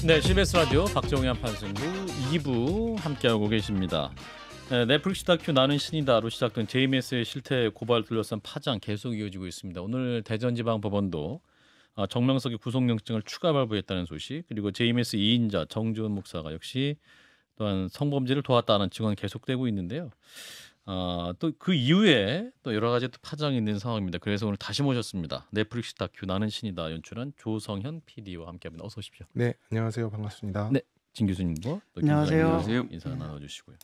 네, CBS 라디오 박정현 판승부 2부 함께하고 계십니다. 네, 넷플릭스 다큐 나는 신이다로 시작된 JMS의 실태 고발 둘러싼 파장 계속 이어지고 있습니다. 오늘 대전지방법원도 정명석의 구속영장을 추가 발부했다는 소식, 그리고 JMS 2인자 정주원 목사가 역시 또한 성범죄를 도왔다는 증언이 계속되고 있는데요. 또 그 이후에 또 여러 가지 또 파장이 있는 상황입니다. 그래서 오늘 다시 모셨습니다. 넷플릭스 다큐 나는 신이다 연출한 조성현 PD와 함께합니다. 어서 오십시오. 네, 안녕하세요. 반갑습니다. 네, 진 교수님과 또 안녕하세요. 인사 나눠주시고요.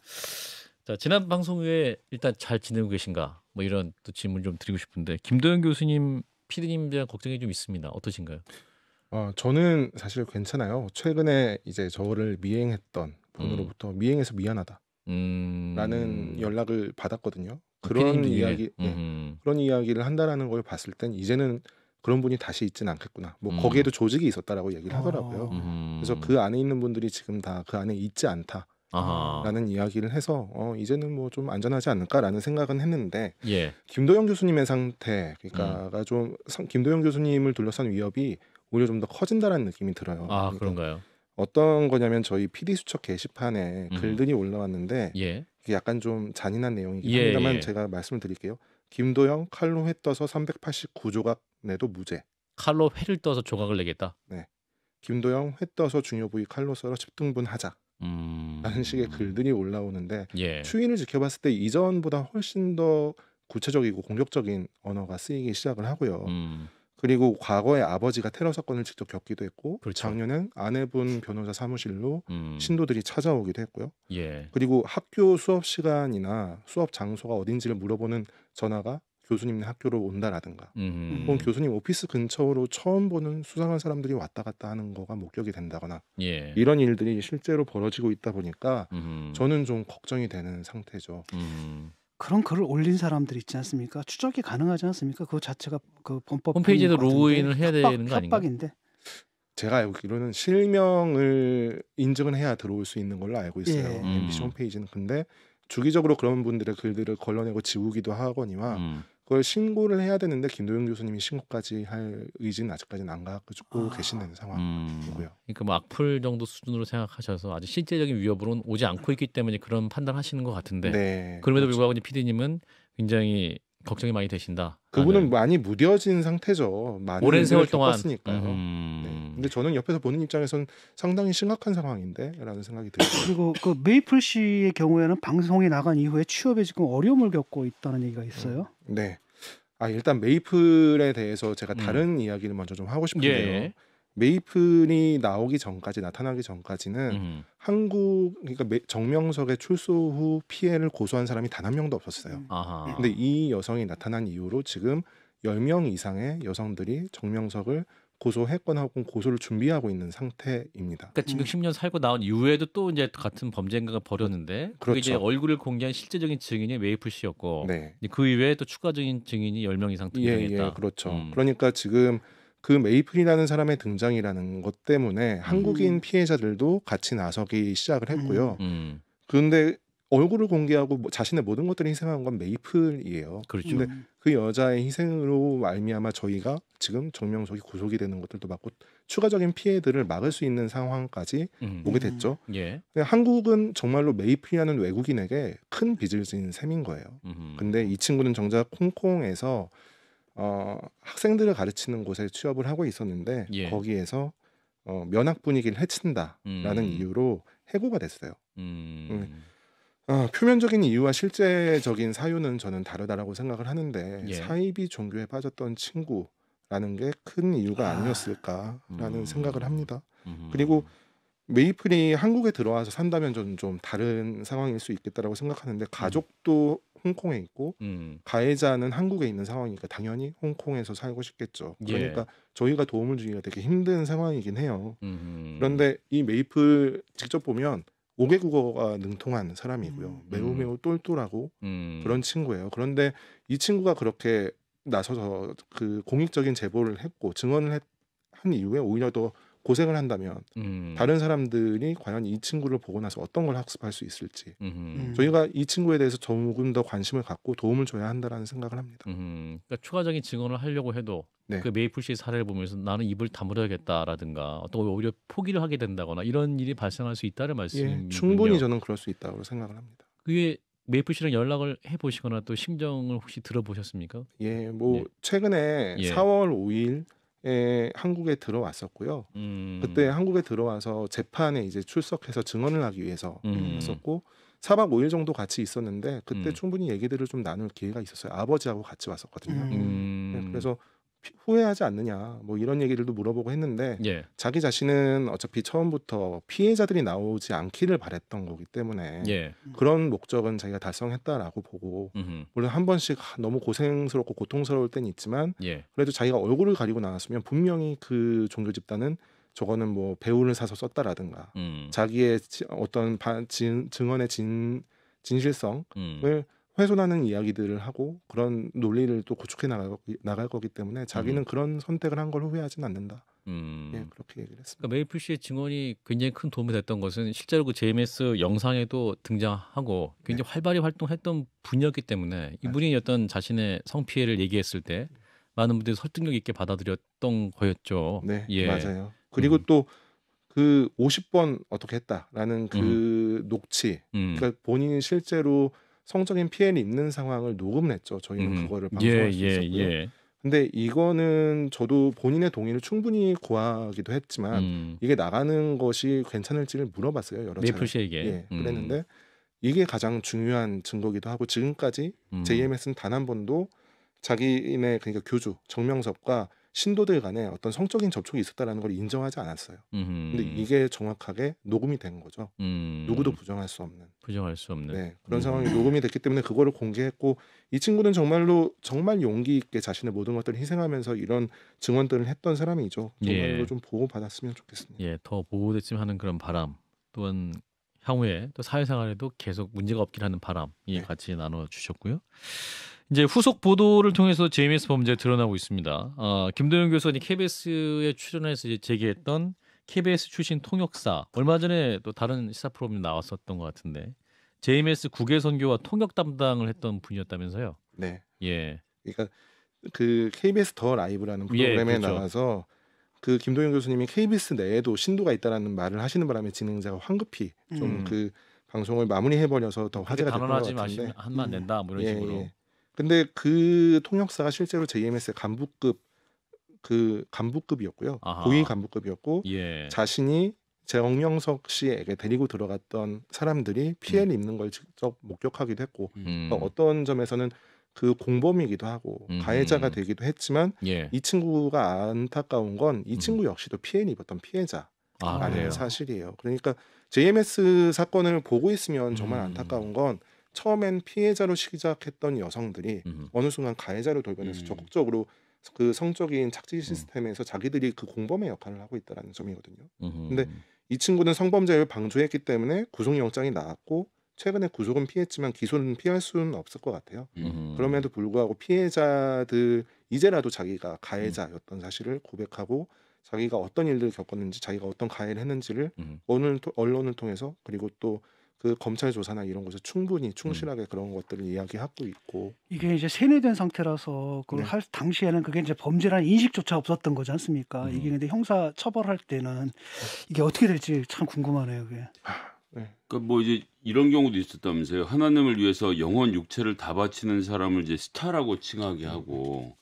자, 지난 방송 후에 일단 잘 지내고 계신가? 뭐 이런 또 질문 좀 드리고 싶은데 김도영 교수님, PD님 대한 걱정이 좀 있습니다. 어떠신가요? 저는 사실 괜찮아요. 최근에 이제 저를 미행했던 분으로부터 미행해서 미안하다. 라는 연락을 받았거든요. 그런 이야기, 그런 이야기를 한다라는 걸 봤을 땐 이제는 그런 분이 다시 있진 않겠구나. 뭐 거기에도 조직이 있었다라고 얘기를 하더라고요. 그래서 그 안에 있는 분들이 지금 다 그 안에 있지 않다라는 이야기를 해서 이제는 뭐 좀 안전하지 않을까라는 생각은 했는데, 예. 김도영 교수님의 상태, 그러니까가 좀 김도영 교수님을 둘러싼 위협이 오히려 좀 더 커진다라는 느낌이 들어요. 아, 그러니까 그런가요? 어떤 거냐면 저희 PD 수첩 게시판에 글들이 올라왔는데 예. 이게 약간 좀 잔인한 내용이긴 예, 합니다만 예. 제가 말씀을 드릴게요. 김도영 칼로 회 떠서 389조각 내도 무죄. 칼로 회를 떠서 조각을 내겠다. 김도영 회 떠서 중요 부위 칼로 썰어 10등분하자. 라는 식의 글들이 올라오는데 예. 추인을 지켜봤을 때 이전보다 훨씬 더 구체적이고 공격적인 언어가 쓰이기 시작을 하고요. 그리고 과거에 아버지가 테러 사건을 직접 겪기도 했고, 그렇죠. 작년엔 아내분 변호사 사무실로 신도들이 찾아오기도 했고요. 예. 그리고 학교 수업 시간이나 수업 장소가 어딘지를 물어보는 전화가 교수님 학교로 온다라든가, 혹은 교수님 오피스 근처로 처음 보는 수상한 사람들이 왔다 갔다 하는 거가 목격이 된다거나, 예. 이런 일들이 실제로 벌어지고 있다 보니까 저는 좀 걱정이 되는 상태죠. 그런 글을 올린 사람들 있지 않습니까? 추적이 가능하지 않습니까? 그거 자체가 그 범법 홈페이지에도 같은데 로그인을 해야 되는 거 아닌가요? 협박인데. 제가 알기로는 실명을 인증을 해야 들어올 수 있는 걸로 알고 있어요. 예. MBC 홈페이지는. 근데 주기적으로 그런 분들의 글들을 걸러내고 지우기도 하거니와 그걸 신고를 해야 되는데 김도영 교수님이 신고까지 할 의지는 아직까지는 안 갖고 계시는 상황이고요. 그러니까 뭐 악플 정도 수준으로 생각하셔서 아주 실제적인 위협으로는 오지 않고 있기 때문에 그런 판단하시는 것 같은데, 네, 그럼에도 그렇죠. 불구하고 이제 PD님은 굉장히 걱정이 많이 되신다. 그분은 많이 무뎌진 상태죠. 많은 오랜 세월 일을 동안. 겪었으니까요. 네. 근데 저는 옆에서 보는 입장에서는 상당히 심각한 상황인데라는 생각이 들어요. 그리고 그 메이플 씨의 경우에는 방송이 나간 이후에 취업에 지금 어려움을 겪고 있다는 얘기가 있어요. 네. 일단 메이플에 대해서 제가 다른 이야기를 먼저 좀 하고 싶은데요. 예. 메이플이 나타나기 전까지는 한국, 그러니까 정명석의 출소 후 피해를 고소한 사람이 단 한 명도 없었어요. 아하. 근데 이 여성이 나타난 이후로 지금 10명 이상의 여성들이 정명석을 고소했거나 혹은 고소를 준비하고 있는 상태입니다. 그러니까 지금 10년 살고 나온 이후에도 또 이제 같은 범죄 행각을 벌였는데, 그게 이제 그렇죠. 얼굴을 공개한 실제적인 증인이 메이플 씨였고, 네. 그 이외에 또 추가적인 증인이 10명 이상 등장했다. 예, 그렇죠. 그러니까 지금 그 메이플이라는 사람의 등장이라는 것 때문에 한국인 피해자들도 같이 나서기 시작을 했고요. 그런데 얼굴을 공개하고 자신의 모든 것들을 희생한 건 메이플이에요. 그렇죠. 근데 그 여자의 희생으로 말미암아 저희가 지금 정명석이 구속이 되는 것들도 막고 추가적인 피해들을 막을 수 있는 상황까지 오게 됐죠. 예. 한국은 정말로 메이플이라는 외국인에게 큰 빚을 진 셈인 거예요. 근데 이 친구는 정작 홍콩에서 학생들을 가르치는 곳에 취업을 하고 있었는데, 예. 거기에서 면학 분위기를 해친다라는 이유로 해고가 됐어요. 표면적인 이유와 실제적인 사유는 저는 다르다라고 생각을 하는데, 예. 사이비 종교에 빠졌던 친구라는 게 큰 이유가 아니었을까라는 생각을 합니다. 그리고 메이플이 한국에 들어와서 산다면 저는 좀 다른 상황일 수 있겠다라고 생각하는데, 가족도 홍콩에 있고 가해자는 한국에 있는 상황이니까 당연히 홍콩에서 살고 싶겠죠. 그러니까 저희가 도움을 주기가 되게 힘든 상황이긴 해요. 그런데 이 메이플 직접 보면 5개 국어가 능통한 사람이고요. 매우 똘똘하고 그런 친구예요. 그런데 이 친구가 그렇게 나서서 그 공익적인 제보를 했고 증언을 한 이후에 오히려 더 고생을 한다면 다른 사람들이 과연 이 친구를 보고 나서 어떤 걸 학습할 수 있을지, 저희가 이 친구에 대해서 조금 더 관심을 갖고 도움을 줘야 한다라는 생각을 합니다. 그러니까 추가적인 증언을 하려고 해도 네. 그 메이플 씨의 사례를 보면서 나는 입을 다물어야겠다라든가 또 오히려 포기를 하게 된다거나 이런 일이 발생할 수 있다는 말씀이군요. 충분히 저는 그럴 수 있다고 생각을 합니다. 그게 메이플 씨랑 연락을 해보시거나 또 심정을 혹시 들어보셨습니까? 뭐 예. 최근에 예. 4월 5일에 한국에 들어왔었고요. 그때 한국에 들어와서 재판에 이제 출석해서 증언을 하기 위해서 왔었고 4박 5일 정도 같이 있었는데 그때 충분히 얘기들을 좀 나눌 기회가 있었어요. 아버지하고 같이 왔었거든요. 네, 그래서 후회하지 않느냐 뭐 이런 얘기들도 물어보고 했는데 예. 자기 자신은 어차피 처음부터 피해자들이 나오지 않기를 바랬던 거기 때문에 예. 그런 목적은 자기가 달성했다라고 보고 물론 한 번씩 너무 고생스럽고 고통스러울 때는 있지만 예. 그래도 자기가 얼굴을 가리고 나왔으면 분명히 그 종교 집단은 저거는 뭐 배우를 사서 썼다라든가 자기의 어떤 증언의 진실성을 훼손하는 이야기들을 하고 그런 논리를 또 구축해 나갈 거기 때문에 자기는 그런 선택을 한 걸 후회하진 않는다. 예, 그렇게 얘기를 했습니다. 그러니까 메이플 씨의 증언이 굉장히 큰 도움이 됐던 것은 실제로 그 JMS 영상에도 등장하고 굉장히 활발히 활동했던 분이었기 때문에 이분이 어떤 자신의 성피해를 얘기했을 때 많은 분들이 설득력 있게 받아들였던 거였죠. 네, 예. 맞아요. 그리고 또 그 50번 어떻게 했다라는 그 녹취, 그러니까 본인이 실제로 성적인 피해를 입는 상황을 녹음을 했죠. 저희는 그거를 방송할 수 있었고요. 근데 이거는 저도 본인의 동의를 충분히 구하기도 했지만 이게 나가는 것이 괜찮을지를 물어봤어요. 여러 차례. 메이플 씨에게. 예, 그랬는데 이게 가장 중요한 증거기도 하고 지금까지 JMS는 단 한 번도 자기네 그러니까 교주 정명섭과 신도들 간에 어떤 성적인 접촉이 있었다라는 걸 인정하지 않았어요. 근데 이게 정확하게 녹음이 된 거죠. 누구도 부정할 수 없는. 네, 그런 상황이 녹음이 됐기 때문에 그거를 공개했고 이 친구는 정말 용기 있게 자신의 모든 것들을 희생하면서 이런 증언들을 했던 사람이죠. 정말로 좀 보호받았으면 좋겠습니다. 예, 더 보호됐으면 하는 그런 바람 또한 향후에 또 사회생활에도 계속 문제가 없길 하는 바람이 같이 나눠주셨고요. 이제 후속 보도를 통해서 JMS 범죄가 드러나고 있습니다. 김도영 교수님 KBS에 출연해서 이제 제기했던 KBS 출신 통역사 얼마 전에 또 다른 시사 프로그램 나왔었던 것 같은데 JMS 국외 선교와 통역 담당을 했던 분이었다면서요? 네. 예. 그러니까 그 KBS 더 라이브라는 프로그램에 그렇죠. 나와서 그 김도영 교수님이 KBS 내에도 신도가 있다라는 말을 하시는 바람에 진행자가 황급히 좀 그 방송을 마무리해버려서 더 화제가 됐던 것 단언하지 같은데. 마시면 한만 낸다 뭐 이런 식으로. 근데 그 통역사가 실제로 JMS의 간부급이었고요. 아하. 고위 간부급이었고 예. 자신이 정명석 씨에게 데리고 들어갔던 사람들이 피해를 입는 걸 직접 목격하기도 했고 그러니까 어떤 점에서는 그 공범이기도 하고 가해자가 되기도 했지만 이 친구가 안타까운 건 이 친구 역시도 피해를 입었던 피해자라는 사실이에요. 그러니까 JMS 사건을 보고 있으면 정말 안타까운 건 처음엔 피해자로 시작했던 여성들이 어느 순간 가해자로 돌변해서 적극적으로 그 성적인 착취 시스템에서 자기들이 그 공범의 역할을 하고 있다는 점이거든요. 근데 이 친구는 성범죄를 방조했기 때문에 구속영장이 나왔고 최근에 구속은 피했지만 기소는 피할 수는 없을 것 같아요. 그럼에도 불구하고 피해자들 이제라도 자기가 가해자였던 사실을 고백하고 자기가 어떤 일들을 겪었는지 자기가 어떤 가해를 했는지를 언론을 통해서 그리고 또 그 검찰 조사나 이런 곳에 충분히 충실하게 그런 것들을 이야기하고 있고 이게 이제 세뇌된 상태라서 그걸 할 당시에는 그게 이제 범죄라는 인식조차 없었던 거지 않습니까? 이게 근데 형사 처벌할 때는 이게 어떻게 될지 참 궁금하네요. 그게. 그러니까 뭐 이제 이런 경우도 있었다면서요. 하나님을 위해서 영혼 육체를 다 바치는 사람을 이제 스타라고 칭하게 하고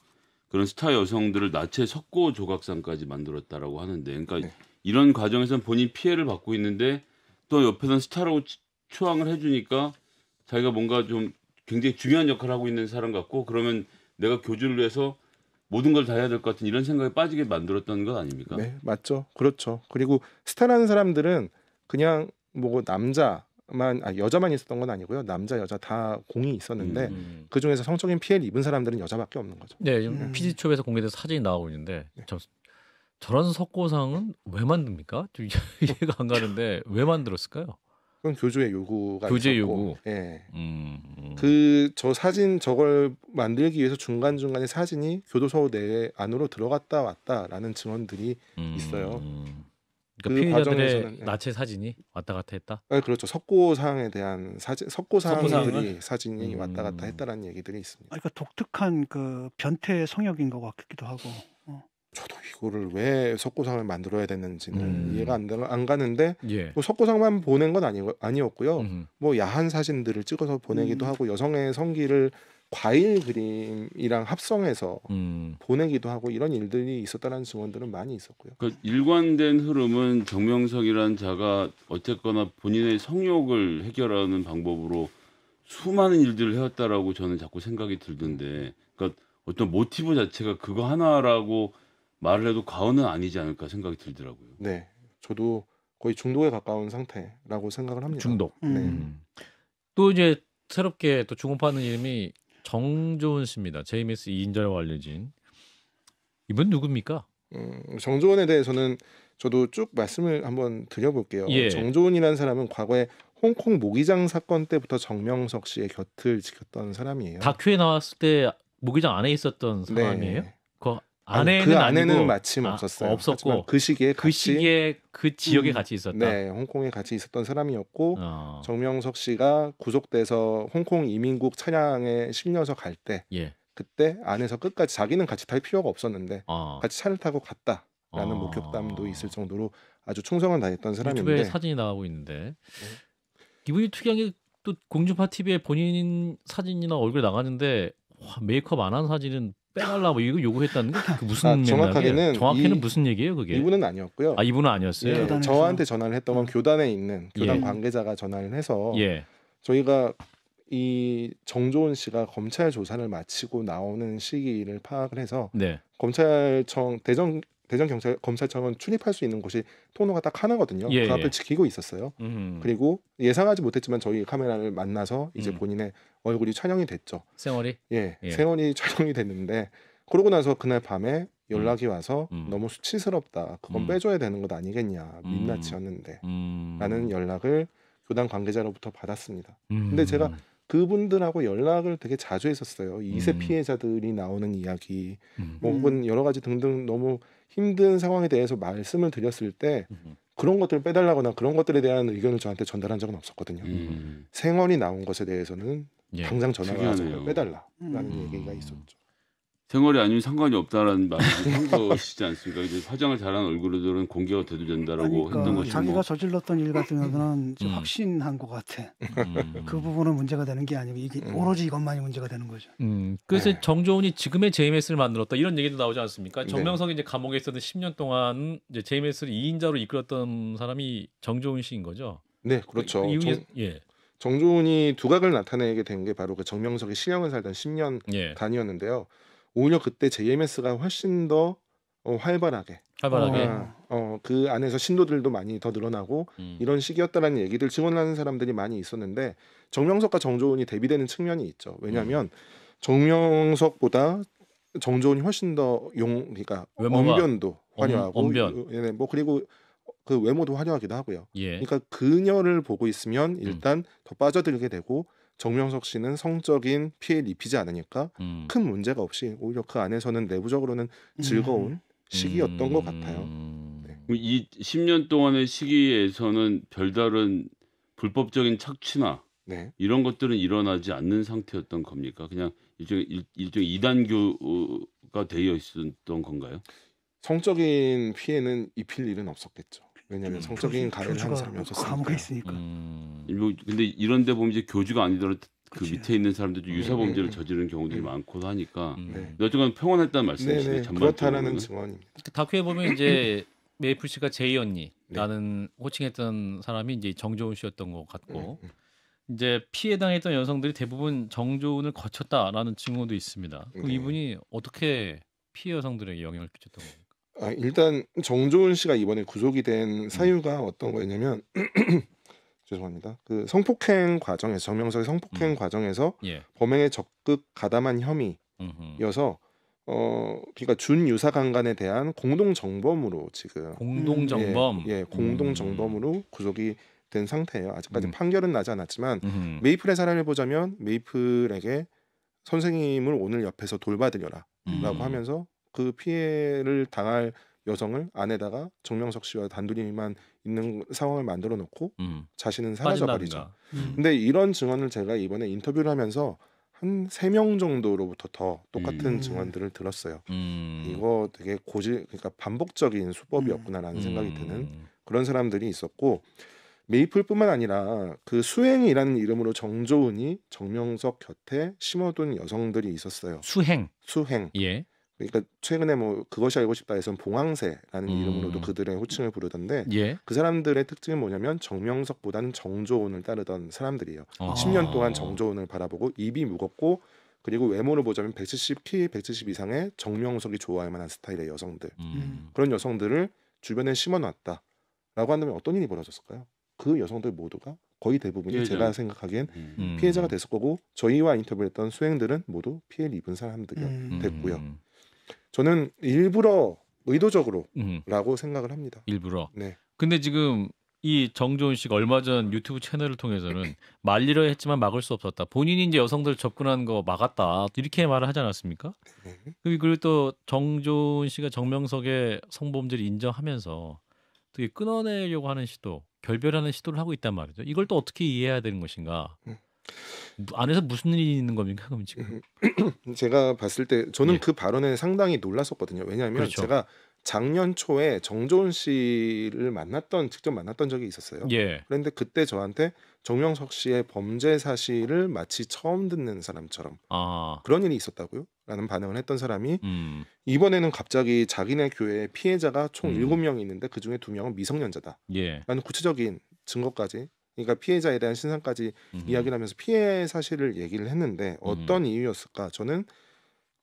그런 스타 여성들을 나체 석고 조각상까지 만들었다라고 하는데, 그러니까 이런 과정에서는 본인 피해를 받고 있는데 또 옆에서는 스타라고 추앙을 해주니까 자기가 뭔가 좀 굉장히 중요한 역할을 하고 있는 사람 같고 그러면 내가 교주를 위해서 모든 걸 다 해야 될 것 같은 이런 생각에 빠지게 만들었던 것 아닙니까? 네, 맞죠. 그렇죠. 그리고 스타라는 사람들은 그냥 뭐 여자만 있었던 건 아니고요. 남자, 여자 다 공이 있었는데 그 중에서 성적인 피해를 입은 사람들은 여자밖에 없는 거죠. 네, 지금 PD초에서 공개돼서 사진이 나오고 있는데 저런 석고상은 왜 만듭니까? 좀 이해가 안 가는데 왜 만들었을까요? 그건 교주의 요구가 교제 있었고, 요구. 예. 그 저 사진 저걸 만들기 위해서 중간중간에 사진이 교도소 내 안으로 들어갔다 왔다라는 증언들이 있어요. 그러니까 피해자들의 나체 사진이 왔다 갔다 했다? 네, 그렇죠. 석고상에 대한 석고상들이 사진이 왔다 갔다 했다라는 얘기들이 있습니다. 그러니까 독특한 그 변태 성역인 것 같기도 하고. 저도 이거를 왜 석고상을 만들어야 됐는지는 이해가 안 가는데 예. 뭐 석고상만 보낸 건 아니었고요. 음흠. 뭐 야한 사진들을 찍어서 보내기도 하고 여성의 성기를 과일 그림이랑 합성해서 보내기도 하고 이런 일들이 있었다는 증언들은 많이 있었고요. 그 일관된 흐름은 정명석이라는 자가 어쨌거나 본인의 성욕을 해결하는 방법으로 수많은 일들을 해왔다라고 저는 자꾸 생각이 들던데, 그러니까 어떤 모티브 자체가 그거 하나라고 말을 해도 과언은 아니지 않을까 생각이 들더라고요. 네, 저도 거의 중독에 가까운 상태라고 생각을 합니다. 중독. 네. 또 이제 새롭게 또 주목받는 이름이 정조은 씨입니다. JMS 2인자라고 알려진. 이분 누굽니까? 정조은에 대해서는 저도 쭉 말씀을 한번 드려볼게요. 예. 정조은이라는 사람은 과거에 홍콩 모기장 사건 때부터 정명석 씨의 곁을 지켰던 사람이에요. 다큐에 나왔을 때 모기장 안에 있었던 사람이에요? 네. 그 아니, 안에는 그 안에는 아니고 마침 없었어요. 없었고 하지만 그 시기에 그 시기에 그 지역에 같이 있었다. 네, 홍콩에 같이 있었던 사람이었고 어. 정명석 씨가 구속돼서 홍콩 이민국 차량에 실려서 갈 때 예. 그때 안에서 끝까지 자기는 같이 탈 필요가 없었는데 어. 같이 차를 타고 갔다라는 목격담도 있을 정도로 아주 충성을 다했던 사람인데 유튜브에 사진이 나오고 있는데 이분이 특이한 게 또 공중파 TV에 본인 사진이나 얼굴 나가는데 와, 메이크업 안 한 사진은 빼달라고 이거 요구했다는 게 그 무슨 정확하게는 정확히는 무슨 얘기예요 그게? 이분은 아니었고요. 아 이분은 아니었어요. 예, 교단에서. 저한테 전화를 했던 건 교단에 있는 교단 예. 관계자가 전화를 해서 예. 저희가 이 정조은 씨가 검찰 조사를 마치고 나오는 시기를 파악을 해서 네. 검찰청 대전 검찰청은 출입할 수 있는 곳이 통로가 딱 하나거든요. 예, 그 앞을 예. 지키고 있었어요. 그리고 예상하지 못했지만 저희 카메라를 만나서 이제 본인의 얼굴이 촬영이 됐죠. 생활이 예, 예. 생원이 촬영이 됐는데 그러고 나서 그날 밤에 연락이 와서 너무 수치스럽다. 그건 빼줘야 되는 것 아니겠냐. 민낯이었는데 라는 연락을 교단 관계자로부터 받았습니다. 근데 제가 그분들하고 연락을 되게 자주 했었어요. 2세 피해자들이 나오는 이야기 뭐 혹은 여러 가지 등등 너무 힘든 상황에 대해서 말씀을 드렸을 때 그런 것들을 빼달라거나 그런 것들에 대한 의견을 저한테 전달한 적은 없었거든요. 생원이 나온 것에 대해서는 예. 당장 전화가 와서 특이하네요. 빼달라라는 얘기가 있었죠. 생활이 아니면 상관이 없다라는 말이 한 것이지 않습니까? 이제 화장을 잘하는 얼굴들은 공개가 돼도 된다라고 그러니까 했던 것이 자기가 뭐. 저질렀던 일 같은 경우는 좀 확신한 것 같아. 그 부분은 문제가 되는 게 아니고 이게 오로지 이것만이 문제가 되는 거죠. 그래서 네. 정조은이 지금의 JMS를 만들었다 이런 얘기도 나오지 않습니까? 네. 정명석이 이제 감옥에 있었던 10년 동안 이제 JMS를 2인자로 이끌었던 사람이 정조은 씨인 거죠. 네, 그렇죠. 예. 정조은이 두각을 나타내게 된 게 바로 그 정명석이 실형을 살던 10년 예. 단위였는데요. 오히려 그때 JMS가 훨씬 더 활발하게 그 안에서 신도들도 많이 더 늘어나고 이런 시기였다라는 얘기들 증언하는 사람들이 많이 있었는데 정명석과 정조은이 대비되는 측면이 있죠. 왜냐하면 정명석보다 정조은이 훨씬 더 그러니까 언변도 화려하고 언변. 뭐 그리고 그 외모도 화려하기도 하고요. 예. 그러니까 그녀를 보고 있으면 일단 더 빠져들게 되고 정명석 씨는 성적인 피해를 입히지 않으니까 큰 문제가 없이 오히려 그 안에서는 내부적으로는 즐거운 시기였던 것 같아요. 네. 이 10년 동안의 시기에서는 별다른 불법적인 착취나 네. 이런 것들은 일어나지 않는 상태였던 겁니까? 그냥 일종의 2단교가 되어 있었던 건가요? 성적인 피해는 입힐 일은 없었겠죠. 왜냐하면 성적인 가해를 한 사람이 없었으니까. 감옥에 있으니까. 뭐 근데 이런데 보면 이제 교주가 아니더라도 그 그치. 밑에 있는 사람들도 유사 범죄를 저지르는 경우들이 많고 하니까 네. 어쨌건 평온했다는 말씀이시네. 네네, 그렇다라는 증언입니다. 다큐에 보면 이제 메이플 씨가 제이 언니라는 호칭했던 사람이 이제 정조은 씨였던 것 같고 이제 피해 당했던 여성들이 대부분 정조은을 거쳤다라는 증언도 있습니다. 그럼 네. 이분이 어떻게 피해 여성들에게 영향을 끼쳤던 겁니까? 일단 정조은 씨가 이번에 구속이 된 사유가 어떤 거였냐면 죄송합니다. 그 성폭행 과정에서 정명석의 성폭행 과정에서 예. 범행에 적극 가담한 혐의여서 그러니까 준유사 강간에 대한 공동 정범으로 지금 공동 정범. 예, 공동 정범으로 구속이 된 상태예요. 아직까지 판결은 나지 않았지만 메이플의 사례를 보자면 메이플에게 선생님을 오늘 옆에서 돌봐드려라라고 하면서 그 피해를 당할 여성을 안에다가 정명석 씨와 단둘이만 있는 상황을 만들어 놓고 자신은 사라져 버리죠. 근데 이런 증언을 제가 이번에 인터뷰를 하면서 한 3명 정도로부터 더 똑같은 음. 증언들을 들었어요. 이거 되게 그러니까 반복적인 수법이었구나라는 생각이 드는 음. 그런 사람들이 있었고, 메이플뿐만 아니라 그 수행이라는 이름으로 정조은이 정명석 곁에 심어둔 여성들이 있었어요. 수행. 수행. 예. 그러니까 최근에 뭐 그것이 알고 싶다에선 봉황새라는 음. 이름으로도 그들의 호칭을 부르던데, 예. 그 사람들의 특징은 뭐냐면 정명석보다는 정조은을 따르던 사람들이에요. 어. 10년 동안 정조은을 바라보고 입이 무겁고, 그리고 외모를 보자면 170, 키 170 이상의 정명석이 좋아할 만한 스타일의 여성들, 그런 여성들을 주변에 심어놨다라고 한다면 어떤 일이 벌어졌을까요? 그 여성들 모두가 거의 대부분이 피해자. 제가 생각하기엔 피해자가 됐을 거고, 저희와 인터뷰했던 수행들은 모두 피해를 입은 사람들이요 됐고요. 저는 일부러 의도적으로라고 생각을 합니다. 일부러. 네. 근데 지금 이 정조은 씨가 얼마 전 유튜브 채널을 통해서는 말리려 했지만 막을 수 없었다. 본인이 이제 여성들 접근하는 거 막았다. 이렇게 말을 하지 않았습니까? 네. 그리고 또 정조은 씨가 정명석의 성범죄를 인정하면서 되게 끊어내려고 하는 시도, 결별하는 시도를 하고 있단 말이죠. 이걸 또 어떻게 이해해야 되는 것인가? 안에서 무슨 일이 있는 겁니까, 그럼 지금? 제가 봤을 때 저는 예. 그 발언에 상당히 놀랐었거든요. 왜냐하면 그렇죠. 제가 작년 초에 정조은 씨를 직접 만났던 적이 있었어요. 예. 그런데 그때 저한테 정명석 씨의 범죄 사실을 마치 처음 듣는 사람처럼 아. 그런 일이 있었다고요? 라는 반응을 했던 사람이 음. 이번에는 갑자기 자기네 교회에 피해자가 총 음. 7명이 있는데 그중에 2명은 미성년자다 예. 라는 구체적인 증거까지, 그러니까 피해자에 대한 신상까지 이야기를 하면서 피해 사실을 얘기를 했는데 어떤 이유였을까? 저는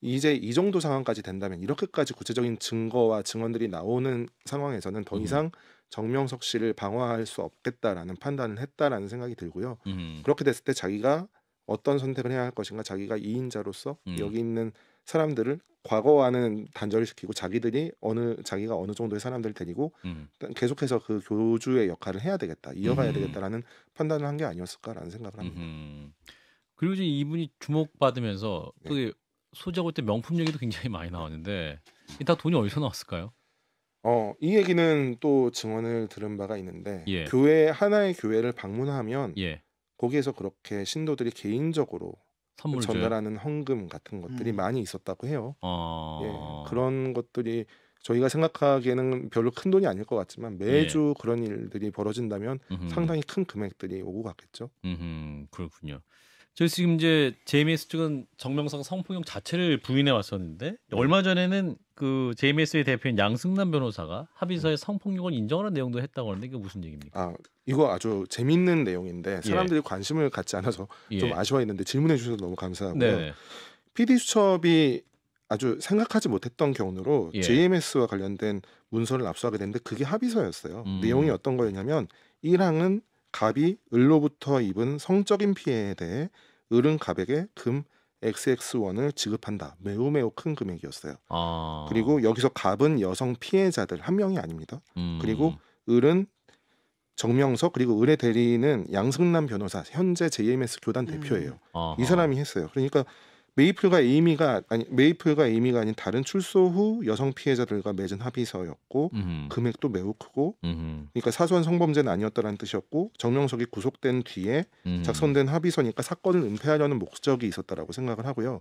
이제 이 정도 상황까지 된다면, 이렇게까지 구체적인 증거와 증언들이 나오는 상황에서는 더 이상 정명석 씨를 방어할 수 없겠다라는 판단을 했다라는 생각이 들고요. 그렇게 됐을 때 자기가 어떤 선택을 해야 할 것인가, 자기가 이인자로서 여기 있는 사람들을 과거와는 단절을 시키고 자기가 어느 정도의 사람들을 데리고 계속해서 그 교주의 역할을 해야 되겠다, 이어가야 되겠다라는 판단을 한 게 아니었을까라는 생각을 합니다. 그리고 이제 이분이 주목받으면서 네. 또 소지하고 때 명품 얘기도 굉장히 많이 나왔는데 이 다 돈이 어디서 나왔을까요? 이 얘기는 또 증언을 들은 바가 있는데, 예. 하나의 교회를 방문하면 예. 거기에서 그렇게 신도들이 개인적으로 선물 줘요. 전달하는 헌금 같은 것들이 많이 있었다고 해요. 어. 그런 것들이 저희가 생각하기에는 별로 큰 돈이 아닐 것 같지만 매주 그런 일들이 벌어진다면 상당히 큰 금액들이 오고 갔겠죠. 그렇군요. 저희 지금 이제 JMS 측은 정명석 성폭력 자체를 부인해 왔었는데 얼마 전에는 그 JMS의 대표인 양승남 변호사가 합의서에 성폭력을 인정하는 내용도 했다고 하는데 이게 무슨 얘기입니까? 이거 아주 재밌는 내용인데 사람들이 관심을 갖지 않아서 좀 아쉬워했는데 질문해 주셔서 너무 감사하고요. 네. PD수첩이 아주 생각하지 못했던 경로로 예. JMS와 관련된 문서를 압수하게 됐는데 그게 합의서였어요. 내용이 어떤 거였냐면 1항은 갑이 을로부터 입은 성적인 피해에 대해 을은 갑에게 금 XX1을 지급한다. 매우 매우 큰 금액이었어요. 그리고 여기서 갑은 여성 피해자들 한 명이 아닙니다. 그리고 을은 정명석, 그리고 을의 대리인은 양승남 변호사, 현재 JMS 교단 대표예요. 이 사람이 했어요. 그러니까 메이플과 에이미가 아닌 다른 출소 후 여성 피해자들과 맺은 합의서였고 금액도 매우 크고 그러니까 사소한 성범죄는 아니었다라는 뜻이었고, 정명석이 구속된 뒤에 작성된 합의서니까 사건을 은폐하려는 목적이 있었다라고 생각을 하고요.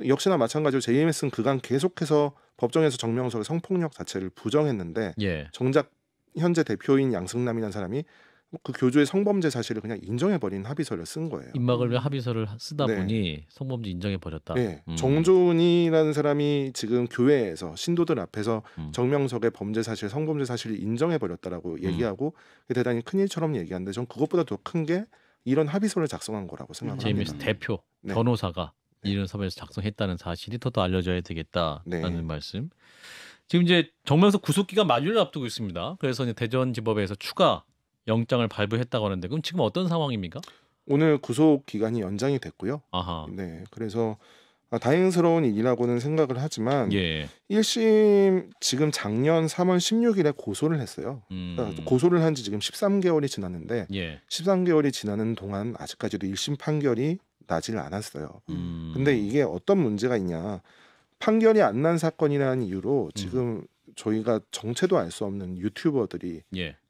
역시나 마찬가지로 JMS는 그간 계속해서 법정에서 정명석의 성폭력 자체를 부정했는데 정작 현재 대표인 양승남이라는 사람이 그 교주의 성범죄 사실을 그냥 인정해버린 합의서를 쓴 거예요. 입막을 위해 합의서를 쓰다 보니 성범죄 인정해버렸다. 네. 정조은이라는 사람이 지금 교회에서 신도들 앞에서 정명석의 범죄 사실, 성범죄 사실을 인정해버렸다라고 얘기하고 대단히 큰일처럼 얘기하는데 전 그것보다 더 큰 게 이런 합의서를 작성한 거라고 생각합니다. JMS 대표, 변호사가 이런 서면에서 작성했다는 사실이 더 알려져야 되겠다라는 말씀. 지금 이제 정명석 구속기간 만료를 앞두고 있습니다. 그래서 이제 대전지법에서 추가 영장을 발부했다고 하는데 그럼 지금 어떤 상황입니까? 오늘 구속 기간이 연장이 됐고요. 아하. 네, 그래서 다행스러운 일이라고는 생각을 하지만 1심 지금 작년 3월 16일에 고소를 했어요. 그러니까 고소를 한 지 지금 13개월이 지났는데 13개월이 지나는 동안 아직까지도 1심 판결이 나질 않았어요. 근데 이게 어떤 문제가 있냐? 판결이 안 난 사건이라는 이유로 지금 저희가 정체도 알 수 없는 유튜버들이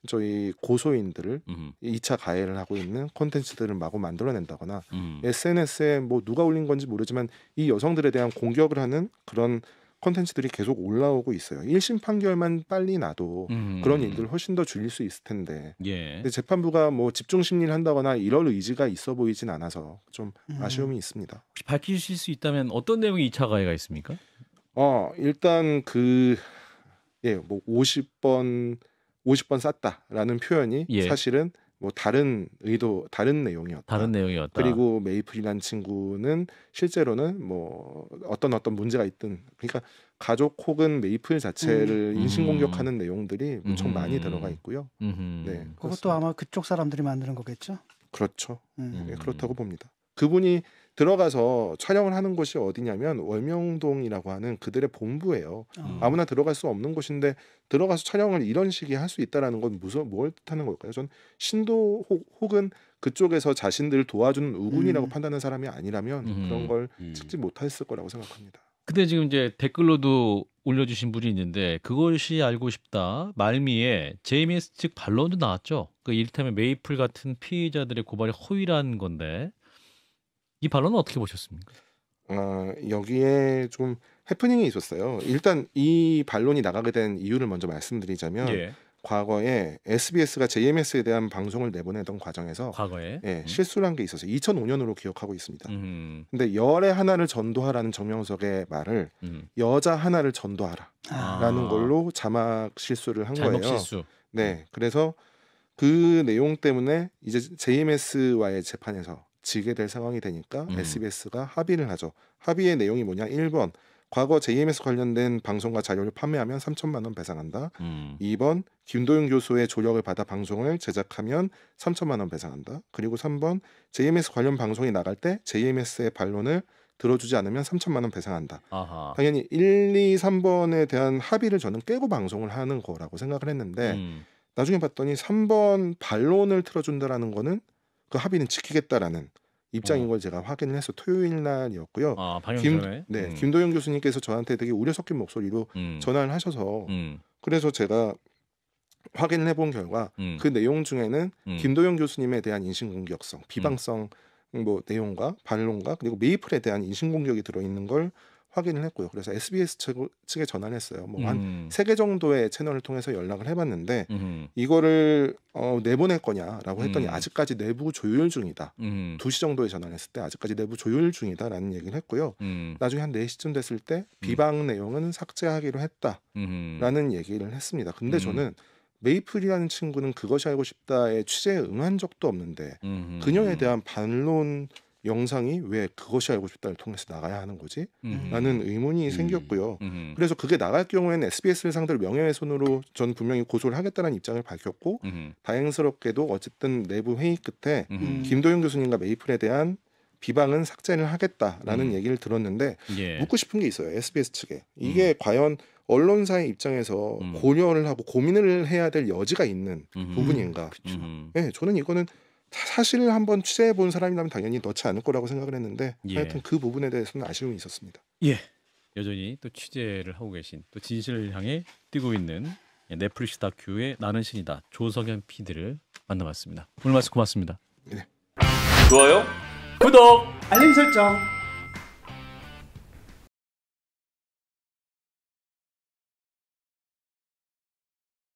저희 고소인들을 2차 가해를 하고 있는 콘텐츠들을 마구 만들어낸다거나 SNS에 뭐 누가 올린 건지 모르지만 이 여성들에 대한 공격을 하는 그런 콘텐츠들이 계속 올라오고 있어요. 1심 판결만 빨리 나도 그런 일들을 훨씬 더 줄일 수 있을 텐데 근데 재판부가 뭐 집중 심리를 한다거나 이럴 의지가 있어 보이진 않아서 좀 아쉬움이 있습니다. 혹시 밝히실 수 있다면 어떤 내용의 2차 가해가 있습니까? 일단 뭐 50번 쌌다라는 표현이 사실은 뭐 다른 내용이었다. 다른 내용이었다. 그리고 메이플이라는 친구는 실제로는 뭐 어떤 문제가 있든 그러니까 가족 혹은 메이플 자체를 인신공격하는 내용들이 무척 많이 들어가 있고요. 네, 그것도 아마 그쪽 사람들이 만드는 거겠죠? 그렇죠. 네, 그렇다고 봅니다. 그분이 들어가서 촬영을 하는 곳이 어디냐면 월명동이라고 하는 그들의 본부예요. 아무나 들어갈 수 없는 곳인데 들어가서 촬영을 이런 식이 할 수 있다라는 건 뭘 뜻하는 걸까요? 전 신도 혹은 그쪽에서 자신들을 도와주는 우군이라고 판단하는 사람이 아니라면 그런 걸 찍지 못했을 거라고 생각합니다. 근데 지금 이제 댓글로도 올려주신 분이 있는데 그것이 알고 싶다 말미에 JMS 측 반론도 나왔죠. 그 이를테면 메이플 같은 피해자들의 고발이 허위라는 건데 이 반론은 어떻게 보셨습니까? 여기에 좀 해프닝이 있었어요. 일단 이 반론이 나가게 된 이유를 먼저 말씀드리자면 과거에 SBS가 JMS에 대한 방송을 내보내던 과정에서 과거에 실수를 한 게 있었어요. 2005년으로 기억하고 있습니다. 근데 열의 하나를 전도하라는 정명석의 말을 여자 하나를 전도하라라는 걸로 자막 실수를 한 거예요. 실수. 네, 그래서 그 내용 때문에 이제 JMS와의 재판에서 지게 될 상황이 되니까 SBS가 합의를 하죠. 합의의 내용이 뭐냐? 1번 과거 JMS 관련된 방송과 자료를 판매하면 3천만 원 배상한다. 2번 김도영 교수의 조력을 받아 방송을 제작하면 3천만 원 배상한다. 그리고 3번 JMS 관련 방송이 나갈 때 JMS의 반론을 들어주지 않으면 3천만 원 배상한다. 아하. 당연히 1, 2, 3번에 대한 합의를 저는 깨고 방송을 하는 거라고 생각을 했는데 나중에 봤더니 3번 반론을 틀어준다라는 거는 그 합의는 지키겠다라는 입장인 걸 제가 확인을 해서 토요일 날이었고요. 방영 전에. 김도영 교수님께서 저한테 되게 우려 섞인 목소리로 전화를 하셔서 그래서 제가 확인을 해본 결과 그 내용 중에는 김도영 교수님에 대한 인신공격성, 비방성 뭐 내용과 반론과 그리고 메이플에 대한 인신공격이 들어있는 걸 확인을 했고요. 그래서 SBS 측에 전화를 했어요. 뭐 한 3개 정도의 채널을 통해서 연락을 해봤는데 이거를 내보낼 거냐라고 했더니 아직까지 내부 조율 중이다. 2시 정도에 전화를 했을 때 아직까지 내부 조율 중이다라는 얘기를 했고요. 나중에 한 4시쯤 됐을 때 비방 내용은 삭제하기로 했다라는 얘기를 했습니다. 근데 저는 메이플이라는 친구는 그것이 알고 싶다의 취재에 응한 적도 없는데 그녀에 대한 반론 영상이 왜 그것이 알고 싶다를 통해서 나가야 하는 거지? 라는 의문이 생겼고요. 그래서 그게 나갈 경우에는 SBS를 상대로 명예훼손으로 전 분명히 고소를 하겠다는 입장을 밝혔고 다행스럽게도 어쨌든 내부 회의 끝에 김도영 교수님과 메이플에 대한 비방은 삭제를 하겠다라는 얘기를 들었는데 묻고 싶은 게 있어요. SBS 측에. 이게 과연 언론사의 입장에서 고려를 하고 고민을 해야 될 여지가 있는 부분인가? 네, 저는 이거는 사실 한번 취재해 본 사람이라면 당연히 넣지 않을 거라고 생각을 했는데 하여튼 그 부분에 대해서는 아쉬움이 있었습니다. 여전히 또 취재를 하고 계신 또 진실을 향해 뛰고 있는 넷플릭스 다큐의 나는 신이다 조석연 PD를 만나봤습니다. 오늘 말씀 고맙습니다. 네. 좋아요, 구독, 알림 설정.